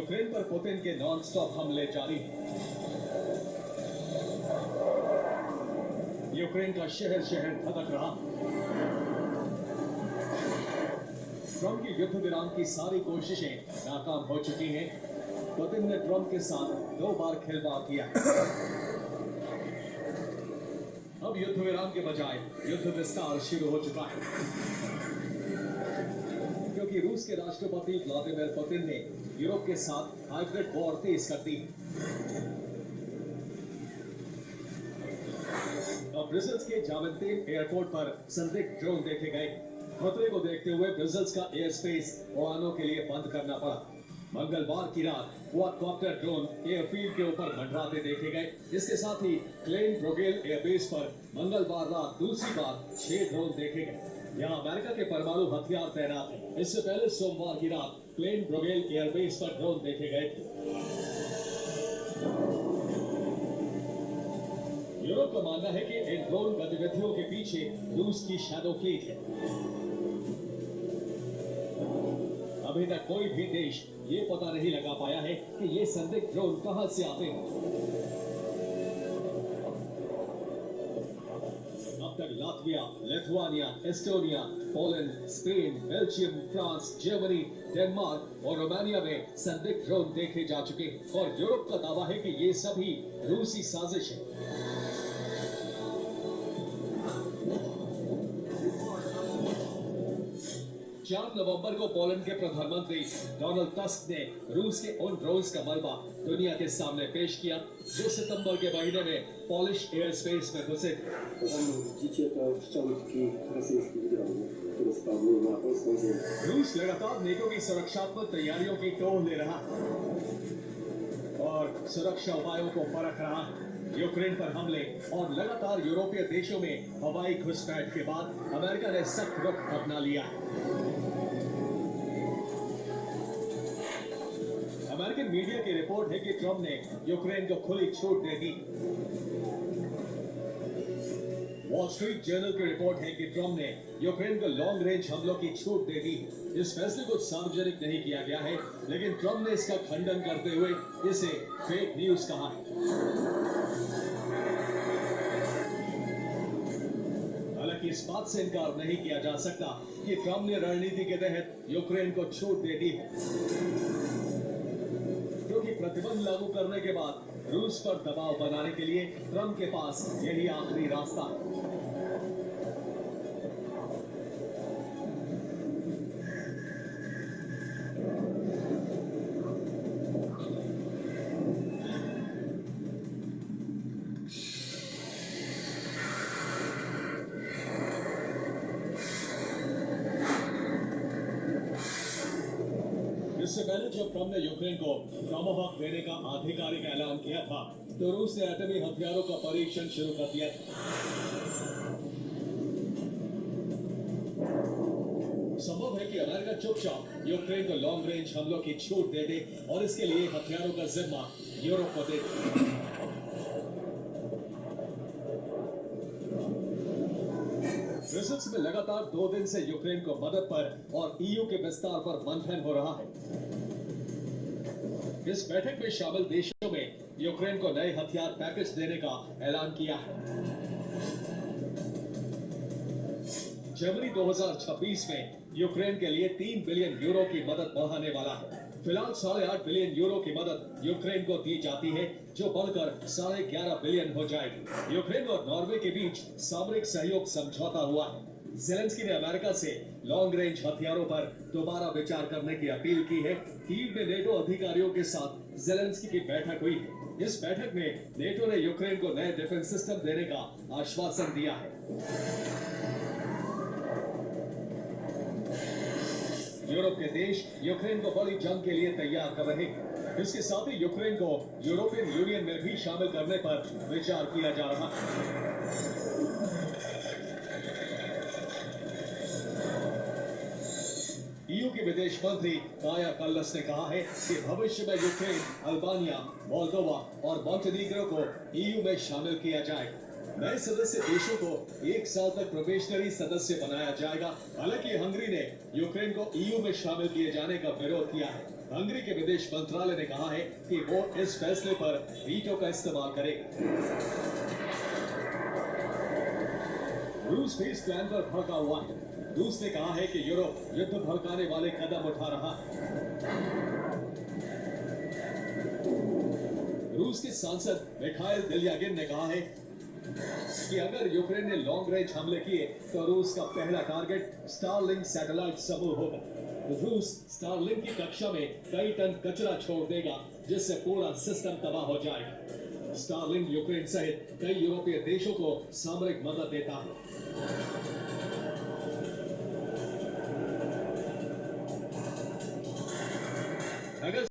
Ukraine पर Putin के non-stop हमले जारी हैं। यूक्रेन का शहर शहर धधक रहा। ट्रंप की युद्ध विराम की सारी कोशिशें नाकाम हो चुकी हैं। पुतिन ने ट्रंप के साथ 2 बार खिलवाड़ किया। अब युद्ध विराम के बजाय युद्ध विस्तार शुरू हो चुका है, क्योंकि रूस के राष्ट्रपति व्लादिमीर पुतिन ने यूरोप के साथ हाइब्रिड वॉर तेज कर दी। अब ब्रसेल्स के जावेंटिन एयरपोर्ट पर संदिग्ध ड्रोन देखे गए। खतरे को देखते हुए ब्रसेल्स का एयर स्पेस उड़ानों के लिए बंद करना पड़ा। मंगलवार की रात क्वाडकॉप्टर ड्रोन एयरफील्ड के ऊपर मंडराते देखे गए। इसके साथ ही क्लेन ब्रोगेल एयरबेस पर मंगलवार रात दूसरी बार 6 ड्रोन देखे गए। यहाँ अमेरिका के परमाणु हथियार तैनात हैं। इससे पहले सोमवार की रात क्लेन ब्रोगेल एयरबेस पर ड्रोन देखे गए थे। यूरोप का मानना है कि इन ड्रोन गतिविधियों के पीछे रूस की शैडो फ्लीट है। अभी तक कोई भी देश ये पता नहीं लगा पाया है कि ये संदिग्ध ड्रोन कहां से आते हैं। अब तक Latvia, Lithuania, Estonia, Poland, Spain, Belgium, France, Germany, Denmark और रोमानिया में संदिग्ध ड्रोन देखे जा चुके हैं और यूरोप का दावा है कि ये सभी रूसी साजिश है। 4 नवंबर को पोलैंड के प्रधानमंत्री डोनाल्ड टस्क ने रूस के उन ड्रोन्स का मलबा दुनिया के सामने पेश किया जो सितंबर के महीने में पॉलिश एयर स्पेस में घुसे थे। रूस लगातार नेटो की सुरक्षात्मक तैयारियों की टोह ले रहा और सुरक्षा उपायों को परख रहा है। यूक्रेन पर हमले और लगातार यूरोपीय देशों में हवाई घुसपैठ के बाद अमेरिका ने सख्त रुख अपना लिया है। अमेरिकन मीडिया की रिपोर्ट है कि ट्रंप ने यूक्रेन को खुली छूट दे दी। वॉल स्ट्रीट जर्नल की रिपोर्ट है कि ट्रंप ने यूक्रेन को लॉन्ग रेंज हमलों की छूट दे दी। इस फैसले को सार्वजनिक नहीं किया गया है, लेकिन ट्रंप ने इसका खंडन करते हुए इसे फेक न्यूज कहा है। हालांकि इस बात से इनकार नहीं किया जा सकता कि ट्रंप ने रणनीति के तहत यूक्रेन को छूट दे दी है, क्योंकि प्रतिबंध लागू करने के बाद रूस पर दबाव बनाने के लिए ट्रंप के पास यही आखिरी रास्ता है। इससे पहले जब ट्रंप ने यूक्रेन को टॉमाहॉक देने का आधिकारिक ऐलान किया था, तो रूस ने एटमी हथियारों का परीक्षण शुरू कर दिया था। संभव है कि अमेरिका चुपचाप यूक्रेन को लॉन्ग रेंज हमलों की छूट दे दे और इसके लिए हथियारों का जिम्मा यूरोप को दे दे। ब्रसेल्स में लगातार 2 दिन से यूक्रेन को मदद पर और ईयू के विस्तार पर मंथन हो रहा है। इस बैठक में शामिल देशों में यूक्रेन को नए हथियार पैकेज देने का ऐलान किया है। जर्मनी 2026 में यूक्रेन के लिए 3 बिलियन यूरो की मदद बढ़ाने वाला है। फिलहाल 8.5 बिलियन यूरो की मदद यूक्रेन को दी जाती है, जो बढ़कर 11.5 बिलियन हो जाएगी। यूक्रेन और नॉर्वे के बीच सामरिक सहयोग समझौता हुआ है। ज़ेलेंस्की ने अमेरिका से लॉन्ग रेंज हथियारों पर दोबारा विचार करने की अपील की है। कीव में नेटो अधिकारियों के साथ ज़ेलेंस्की की बैठक हुई है। इस बैठक में नेटो ने यूक्रेन को नए डिफेंस सिस्टम देने का आश्वासन दिया है। यूरोप के देश यूक्रेन को बड़ी जंग के लिए तैयार कर रहे हैं। इसके साथ ही यूक्रेन को यूरोपियन यूनियन में भी शामिल करने पर विचार किया जा रहा है। ईयू के विदेश मंत्री काया कल्लास ने कहा है कि भविष्य में यूक्रेन, अल्बानिया, मोल्दोवा और मॉन्टेनीग्रो को ईयू में शामिल किया जाएगा। नए सदस्य देशों को 1 साल तक प्रोबेशनरी सदस्य बनाया जाएगा। हालांकि हंगरी ने यूक्रेन को ईयू में शामिल किए जाने का विरोध किया है। हंगरी के विदेश मंत्रालय ने कहा है कि वो इस फैसले पर वीटो का इस्तेमाल करेगा। रूस भी इस प्लान पर भड़का हुआ है। रूस ने कहा है कि यूरोप युद्ध भड़काने वाले कदम उठा रहा है। रूस के सांसद मिखाइल दिलयागिन ने कहा है कि अगर यूक्रेन ने लॉन्ग रेंज हमले किए तो रूस का पहला टारगेट स्टारलिंक सैटेलाइट समूह होगा। रूस स्टारलिंक की कक्षा में कई टन कचरा छोड़ देगा, जिससे पूरा सिस्टम तबाह हो जाएगा। स्टारलिंक यूक्रेन सहित कई यूरोपीय देशों को सामरिक मदद देता है। अगर